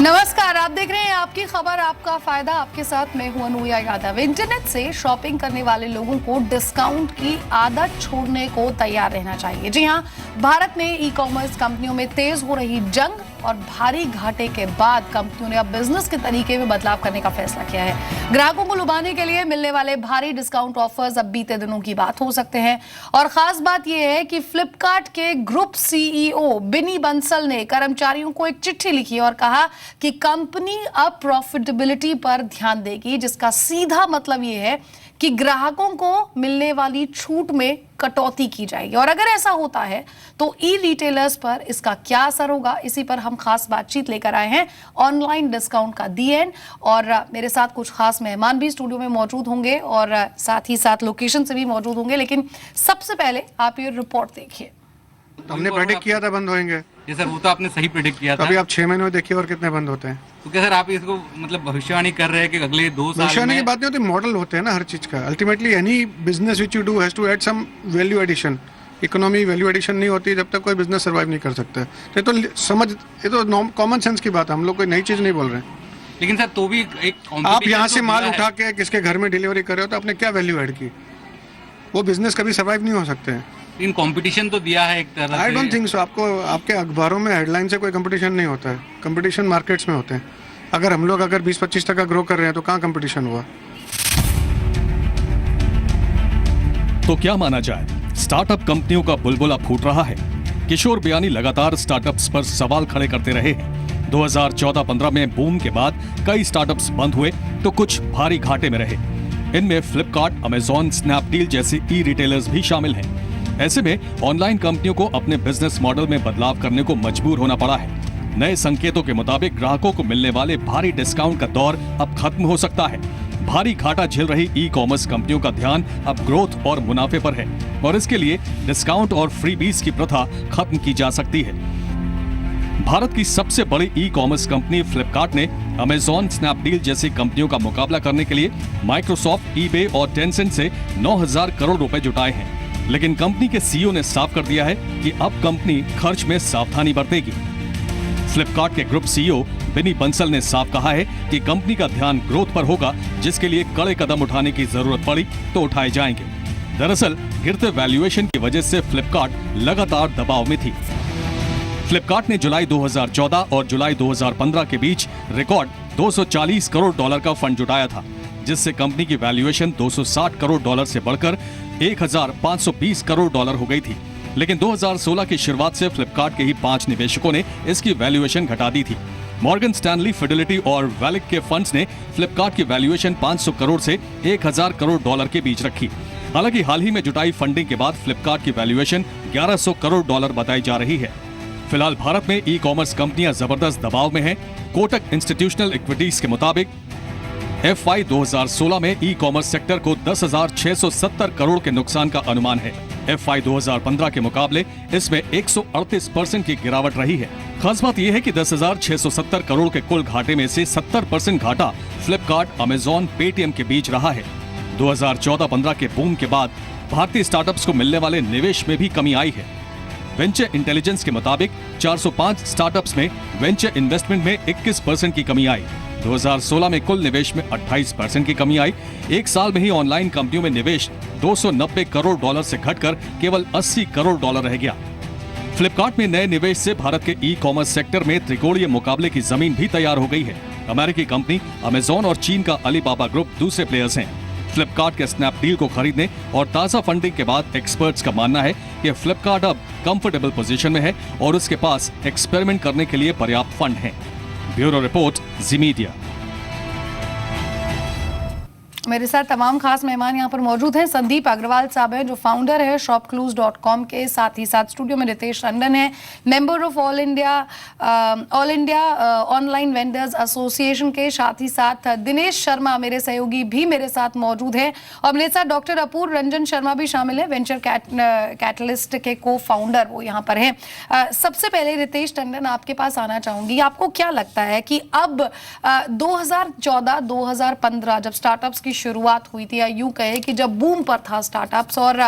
नमस्कार, आप देख रहे हैं आपकी खबर आपका फायदा। आपके साथ मैं हूं अनुया यादव। इंटरनेट से शॉपिंग करने वाले लोगों को डिस्काउंट की आदत छोड़ने को तैयार रहना चाहिए। जी हां, भारत में ई कॉमर्स कंपनियों में तेज हो रही जंग और भारी घाटे के बाद कंपनियों ने अब बिजनेस के तरीके में बदलाव करने का फैसला किया है। ग्राहकों को लुभाने के लिए मिलने वाले भारी डिस्काउंट ऑफर्स अब बीते दिनों की बात हो सकते हैं। और खास बात यह है कि फ्लिपकार्ट के ग्रुप सीईओ बिनी बंसल ने कर्मचारियों को एक चिट्ठी लिखी और कहा कि कंपनी अब प्रॉफिटेबिलिटी पर ध्यान देगी, जिसका सीधा मतलब यह है कि ग्राहकों को मिलने वाली छूट में कटौती की जाएगी। और अगर ऐसा होता है तो ई रिटेलर्स पर इसका क्या असर होगा, इसी पर हम खास बातचीत लेकर आए हैं। ऑनलाइन डिस्काउंट का दी एंड, और मेरे साथ कुछ खास मेहमान भी स्टूडियो में मौजूद होंगे और साथ ही साथ लोकेशन से भी मौजूद होंगे। लेकिन सबसे पहले आप ये रिपोर्ट देखिए। हमने प्रेडिक्ट किया था बंद होंगे। जी सर, वो तो आपने सही प्रेडिक्ट किया था। अभी आप 6 महीने में देखिए और कितने बंद होते हैं। तो क्या सर आप इसको मतलब भविष्यवाणी कर रहे हैं कि अगले 2 साल भविष्यवाणी में की बात नहीं होती, मॉडल होते हैं ना हर चीज का। Ultimately any business which you do has to add some value addition. Economy value addition नहीं होती जब तक कोई बिजनेस सर्वाइव नहीं कर सकता है। ये तो कॉमन सेंस की बात है, हम लोग कोई नई चीज नहीं बोल रहे हैं। लेकिन सर तो भी एक आप यहाँ से माल उठा के किसके घर में डिलीवरी कर रहे हो तो आपने क्या वैल्यू ऐड की? वो बिजनेस कभी सर्वाइव नहीं हो सकते हैं। इन कंपटीशन तो दिया है एक तरह से। I don't think so. आपको आपके अखबारों में हेडलाइन से कोई कंपटीशन नहीं होता है। कंपटीशन मार्केट्स में होते हैं। अगर हम लोग 20-25% ग्रो कर रहे हैं तो कहाँ कंपटीशन हुआ? तो क्या माना जाए, स्टार्टअप कंपनियों का बुलबुला फूट रहा है। किशोर बियानी लगातार स्टार्टअप्स पर सवाल खड़े करते रहे हैं। 2014-15 में बूम के बाद कई स्टार्टअप्स बंद हुए तो कुछ भारी घाटे में रहे। इनमें फ्लिपकार्ट, अमेजॉन, स्नैपडील जैसे ई रिटेलर्स भी शामिल हैं। ऐसे में ऑनलाइन कंपनियों को अपने बिजनेस मॉडल में बदलाव करने को मजबूर होना पड़ा है। नए संकेतों के मुताबिक ग्राहकों को मिलने वाले भारी डिस्काउंट का दौर अब खत्म हो सकता है। भारी घाटा झेल रही ई कॉमर्स कंपनियों का ध्यान अब ग्रोथ और मुनाफे पर है और इसके लिए डिस्काउंट और फ्रीबीज की प्रथा खत्म की जा सकती है। भारत की सबसे बड़ी ई कॉमर्स कंपनी फ्लिपकार्ट ने अमेजॉन, स्नैपडील जैसी कंपनियों का मुकाबला करने के लिए माइक्रोसॉफ्ट, ईबे और टेंसेंट से 9,000 करोड़ रुपए जुटाए हैं। लेकिन कंपनी के सीईओ ने साफ कर दिया है कि अब कंपनी खर्च में सावधानी बरतेगी। फ्लिपकार्ट के ग्रुप सीईओ बिनी बंसल ने साफ कहा है कि कंपनी का ध्यान ग्रोथ पर होगा, जिसके लिए कड़े कदम उठाने की जरूरत पड़ी तो उठाए जाएंगे। दरअसल गिरते वैल्यूएशन की वजह से फ्लिपकार्ट लगातार दबाव में थी। फ्लिपकार्ट ने जुलाई 2014 और जुलाई 2015 के बीच रिकॉर्ड $240 करोड़ का फंड जुटाया था, जिससे कंपनी की वैल्यूएशन $260 करोड़ से बढ़कर $1,520 करोड़ हो गई थी। लेकिन 2016 की शुरुआत से फ्लिपकार्ट के ही 5 निवेशकों ने इसकी वैल्यूएशन घटा दी थी। मॉर्गन स्टैनली, फिडेलिटी और वैलिक के फंड्स ने फ्लिपकार्ट की वैल्यूएशन 500 करोड़ से $1,000 करोड़ के बीच रखी। हालांकि हाल ही में जुटाई फंडिंग के बाद फ्लिपकार्ट की वैल्यूएशन $1,100 करोड़ बताई जा रही है। फिलहाल भारत में ई कॉमर्स कंपनियां जबरदस्त दबाव में हैं। कोटक इंस्टीट्यूशनल इक्विटीज के मुताबिक FY 2016 में ई कॉमर्स सेक्टर को 10,670 करोड़ के नुकसान का अनुमान है। FY 2015 के मुकाबले इसमें 138% की गिरावट रही है। खास बात यह है कि 10,670 करोड़ के कुल घाटे में से 70% घाटा फ्लिपकार्ट, अमेजॉन, पेटीएम के बीच रहा है। 2014-15 के बूम के बाद भारतीय स्टार्टअप्स को मिलने वाले निवेश में भी कमी आई है। वेंचर इंटेलिजेंस के मुताबिक 405 स्टार्टअप्स में वेंचर इन्वेस्टमेंट में 21% की कमी आई। 2016 में कुल निवेश में 28% की कमी आई। एक साल में ही ऑनलाइन कंपनियों में निवेश $290 करोड़ से घटकर केवल $80 करोड़ रह गया। फ्लिपकार्ट में नए निवेश से भारत के ई कॉमर्स सेक्टर में त्रिकोणीय मुकाबले की जमीन भी तैयार हो गई है। अमेरिकी कंपनी अमेजॉन और चीन का अलीबाबा ग्रुप दूसरे प्लेयर्स हैं। फ्लिपकार्ट के स्नैपडील को खरीदने और ताजा फंडिंग के बाद एक्सपर्ट्स का मानना है कि फ्लिपकार्ट अब कंफर्टेबल पोजीशन में है और उसके पास एक्सपेरिमेंट करने के लिए पर्याप्त फंड है। ब्यूरो रिपोर्ट, जी मीडिया। मेरे साथ तमाम खास मेहमान यहाँ पर मौजूद हैं। संदीप अग्रवाल साहब हैं जो फाउंडर है shopclues.com के, साथ ही साथ स्टूडियो में रितेश टंडन है, member of all India online vendors association के, साथ ही साथ दिनेश शर्मा मेरे सहयोगी भी मेरे साथ मौजूद हैं, और मेरे साथ डॉक्टर अपूर्व रंजन शर्मा भी शामिल है, वेंचर कैटलिस्ट के को फाउंडर, वो यहाँ पर हैं। सबसे पहले रितेश टंडन आपके पास आना चाहूंगी। आपको क्या लगता है कि अब 2014-2015 जब स्टार्टअप्स की शुरुआत हुई थी, या यूं कहे कि जब बूम पर था स्टार्टअप्स, और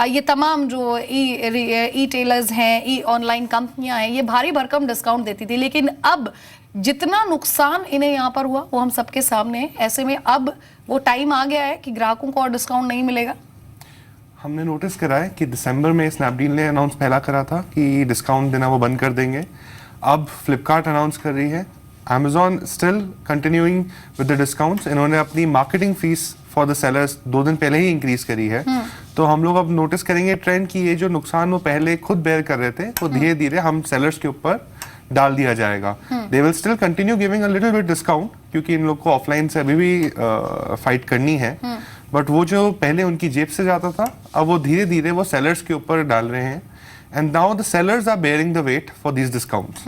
ये तमाम जो ई टेलर्स हैं, ई ऑनलाइन कंपनियां हैं, ये भारी भरकम डिस्काउंट देती थी, लेकिन अब जितना नुकसान इन्हें यहाँ पर हुआ वो हम सबके सामने है। ऐसे में अब वो टाइम आ गया है कि ग्राहकों को और डिस्काउंट नहीं मिलेगा। हमने नोटिस करा है कि दिसंबर में स्नैपडील ने अनाउंस पहला करा था कि डिस्काउंट देना वो बंद कर देंगे। अब फ्लिपकार्ट अनाउंस कर रही है, Amazon still continuing with the discounts. इन्होंने अपनी marketing fees for the sellers 2 दिन पहले ही इंक्रीज करी है। तो हम लोग अब नोटिस करेंगे ट्रेंड कि ये जो नुकसान वो पहले खुद बेयर कर रहे थे वो धीरे धीरे हम सेलर्स के ऊपर डाल दिया जाएगा। They will still continue giving a little bit discount क्योंकि इन लोग को ऑफलाइन से अभी भी फाइट करनी है। बट वो जो पहले उनकी जेब से जाता था अब वो धीरे धीरे वो सेलर्स के ऊपर डाल रहे हैं। And now the sellers are bearing the weight for these discounts.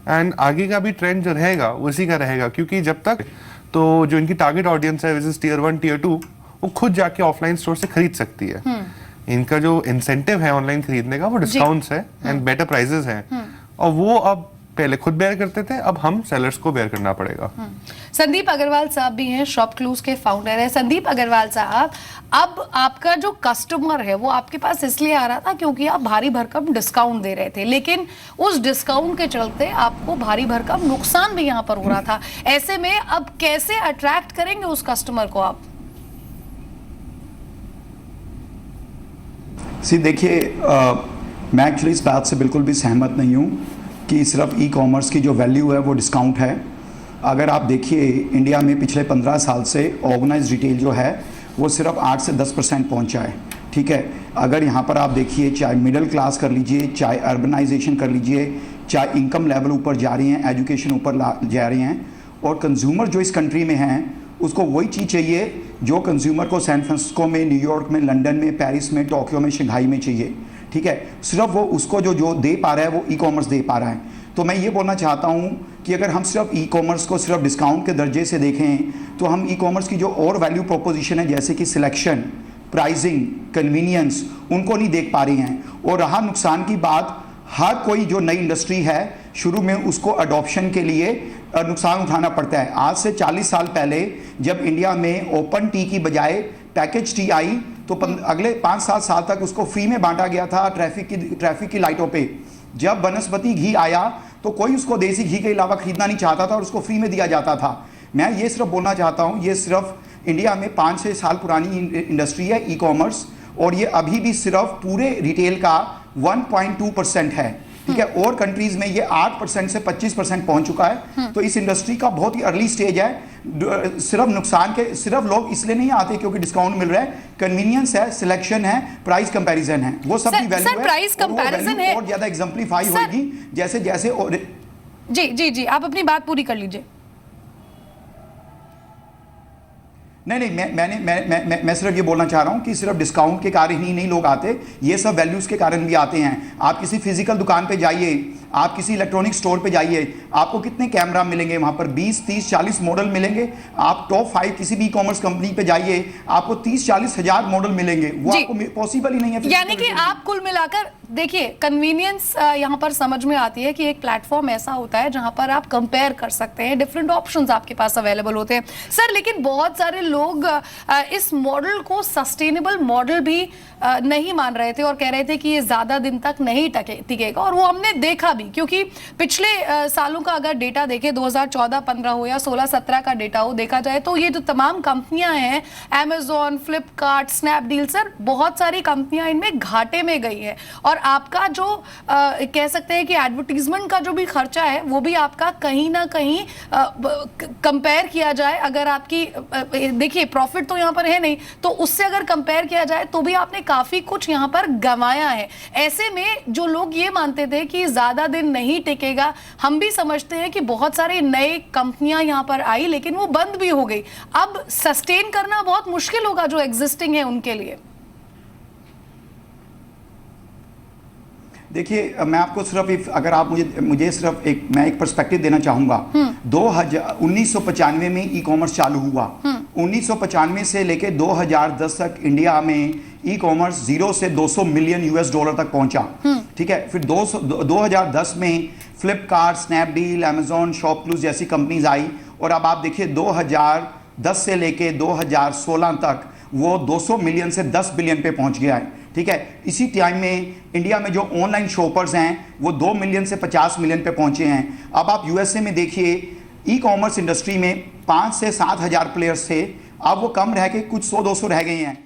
And आगे का भी ट्रेंड जो रहेगा वो इसी का रहेगा क्योंकि जब तक तो जो इनकी टारगेट ऑडियंस है विच इज टियर 1 टियर 2 वो खुद जाके ऑफलाइन स्टोर से खरीद सकती है। इनका जो इंसेंटिव है ऑनलाइन खरीदने का वो डिस्काउंट्स है एंड बेटर प्राइजेस हैं और वो अब पहले खुद बेयर करते थे, अब हम सेलर्स को बेयर करना पड़ेगा। संदीप अग्रवाल साहब भी हैं, शॉप क्लूज के फाउंडर है। संदीप अग्रवाल साहब, अब आपका जो कस्टमर है वो आपके पास इसलिए आ रहा था क्योंकि आप भारी भरकम डिस्काउंट दे रहे थे, लेकिन उस डिस्काउंट के चलते आपको भारी भरकम नुकसान भी यहाँ पर हो रहा था। ऐसे में अब कैसे अट्रैक्ट करेंगे उस कस्टमर को आप? देखिए, मैं एक्चुअली इस बात से बिल्कुल भी सहमत नहीं हूँ कि सिर्फ ई कॉमर्स की जो वैल्यू है वो डिस्काउंट है। अगर आप देखिए इंडिया में पिछले 15 साल से ऑर्गेनाइज रिटेल जो है वो सिर्फ 8 से 10% पहुंचा है। ठीक है, अगर यहाँ पर आप देखिए चाहे मिडिल क्लास कर लीजिए, चाहे अर्बनाइजेशन कर लीजिए, चाहे इनकम लेवल ऊपर जा रही हैं, एजुकेशन ऊपर जा रही हैं, और कंज्यूमर जो इस कंट्री में हैं उसको वही चीज़ चाहिए जो कंज्यूमर को सैन फ्रांसिस्को में, न्यूयॉर्क में, लंदन में, पेरिस में, टोक्यो में, शंघाई में चाहिए। ठीक है, सिर्फ वो उसको जो दे पा रहा है वो ई कॉमर्स दे पा रहा है। तो मैं ये बोलना चाहता हूँ कि अगर हम सिर्फ ई कॉमर्स को सिर्फ डिस्काउंट के दर्जे से देखें तो हम ई कॉमर्स की जो और वैल्यू प्रोपोजिशन है जैसे कि सिलेक्शन, प्राइसिंग, कन्वीनियंस, उनको नहीं देख पा रही हैं। और रहा नुकसान की बात, हर कोई जो नई इंडस्ट्री है शुरू में उसको अडॉप्शन के लिए नुकसान उठाना पड़ता है। आज से 40 साल पहले जब इंडिया में ओपन टी की बजाय पैकेज टी आई तो अगले 5-7 साल तक उसको फ्री में बांटा गया था ट्रैफिक की लाइटों पे। जब वनस्पति घी आया तो कोई उसको देसी घी के अलावा खरीदना नहीं चाहता था और उसको फ्री में दिया जाता था। मैं ये सिर्फ बोलना चाहता हूँ, ये सिर्फ इंडिया में 5-6 साल पुरानी इंडस्ट्री है ई कॉमर्स, और ये अभी भी सिर्फ पूरे रिटेल का 1.2% है। ठीक है, और कंट्रीज में ये 8% से 25% पहुंच चुका है। तो इस इंडस्ट्री का बहुत ही अर्ली स्टेज है। सिर्फ नुकसान के सिर्फ लोग इसलिए नहीं आते क्योंकि डिस्काउंट मिल रहा है, कन्वीनियंस है, सिलेक्शन है, प्राइस कंपैरिजन है, वो सब की वैल्यू है। प्राइस कंपैरिजन है और ज्यादा एग्जाम्पलीफाई होगी जैसे जैसे और... जी आप अपनी बात पूरी कर लीजिए। नहीं, मैं सिर्फ ये बोलना चाह रहा हूँ कि सिर्फ डिस्काउंट के कारण ही नहीं लोग आते, ये सब वैल्यूज़ के कारण भी आते हैं। आप किसी फिजिकल दुकान पे जाइए, आप किसी इलेक्ट्रॉनिक स्टोर पे जाइए, आपको कितने कैमरा मिलेंगे वहाँ पर? 20, 30, 40 मॉडल मिलेंगे। आप टॉप 5 किसी भी ई कॉमर्स कंपनी पे जाइए, आपको 30-40 हज़ार मॉडल मिलेंगे। वो आपको पॉसिबल ही नहीं है। यानी कि आप कुल मिलाकर देखिए, कन्वीनियंस यहाँ पर समझ में आती है कि एक प्लेटफॉर्म ऐसा होता है जहाँ पर आप कंपेयर कर सकते हैं, डिफरेंट ऑप्शंस आपके पास अवेलेबल होते हैं। सर, लेकिन बहुत सारे लोग इस मॉडल को सस्टेनेबल मॉडल भी नहीं मान रहे थे और कह रहे थे कि ये ज्यादा दिन तक नहीं टिकेगा, और वो हमने देखा भी, क्योंकि पिछले सालों का अगर डेटा देखें, 2014-15 हो या 16-17 का डेटा हो, देखा जाए तो ये जो तमाम कंपनियां हैं, अमेजॉन, फ्लिपकार्ट, स्नैपडील, सर बहुत सारी कंपनियां इनमें घाटे में गई है। और आपका जो कह सकते हैं कि एडवर्टीजमेंट का जो भी खर्चा है वो भी आपका कहीं ना कहीं कंपेयर किया जाए, अगर आपकी देखिए प्रॉफिट तो यहाँ पर है नहीं, तो उससे अगर कंपेयर किया जाए तो भी आपने काफी कुछ यहाँ पर गंवाया है। ऐसे में जो लोग ये मानते थे कि ज्यादा दिन नहीं टिकेगा, हम भी समझते हैं कि बहुत सारे नए कंपनियां यहाँ पर आई लेकिन वो बंद भी हो गई। अब सस्टेन करना बहुत मुश्किल होगा जो एग्जिस्टिंग है उनके लिए। देखिए, मैं आपको सिर्फ अगर आप मुझे सिर्फ मैं एक पर्सपेक्टिव देना चाहूंगा। 1995 में ई कॉमर्स चालू हुआ। 1995 से लेके 2010 तक इंडिया में ई कॉमर्स 0 से 200 मिलियन $US तक पहुंचा। ठीक है, फिर 2010 में फ्लिपकार्ट, स्नैपडील, अमेजॉन, शॉपक्लूज जैसी कंपनीज आई, और अब आप देखिए 2010 से लेके 2016 तक वो 200 मिलियन से 10 बिलियन पे पहुंच गया है। ठीक है। इसी टाइम में इंडिया में जो ऑनलाइन शॉपर्स हैं वो 2 मिलियन से 50 मिलियन पे पहुंचे हैं। अब आप यूएसए में देखिए, ई कॉमर्स इंडस्ट्री में 5 से 7 हज़ार प्लेयर्स थे, अब वो कम रह के कुछ 100-200 रह गए हैं।